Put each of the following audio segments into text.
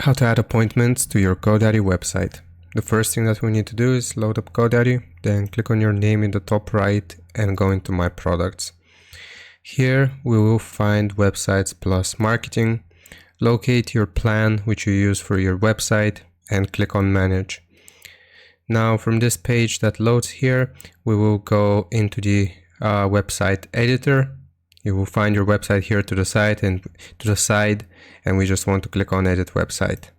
How to add appointments to your GoDaddy website. The first thing that we need to do is load up GoDaddy, then click on your name in the top right and go into My Products. Here we will find Websites plus Marketing. Locate your plan which you use for your website and click on Manage. Now from this page that loads here, we will go into the website editor. You will find your website here to the side, and we just want to click on Edit Website.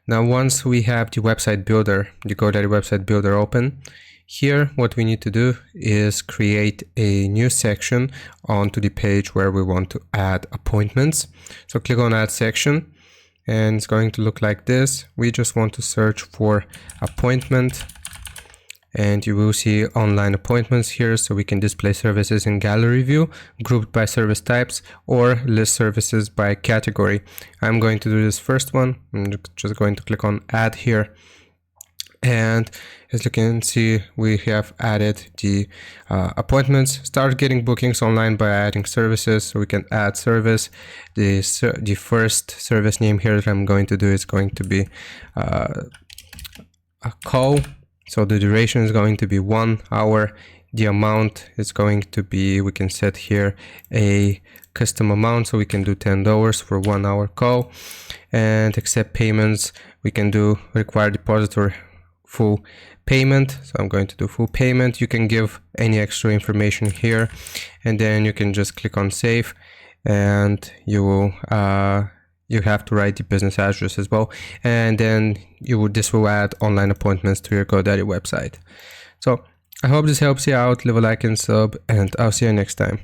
Now once we have the website builder, the GoDaddy website builder open, here what we need to do is create a new section onto the page where we want to add appointments. So click on Add Section and it's going to look like this. We just want to search for appointment, and you will see online appointments here, so we can display services in gallery view, grouped by service types, or list services by category. I'm going to do this first one. I'm just going to click on add here, and as you can see, we have added the appointments. Start getting bookings online by adding services, so we can add service. The first service name here that I'm going to do is going to be a call. So the duration is going to be 1 hour. The amount is going to be, we can set here a custom amount, so we can do $10 for 1 hour call. And accept payments, we can do require deposit or full payment. So I'm going to do full payment. You can give any extra information here, and then you can just click on save, and you will you have to write the business address as well, and then this will add online appointments to your GoDaddy website. So I hope this helps you out. Leave a like and sub, and I'll see you next time.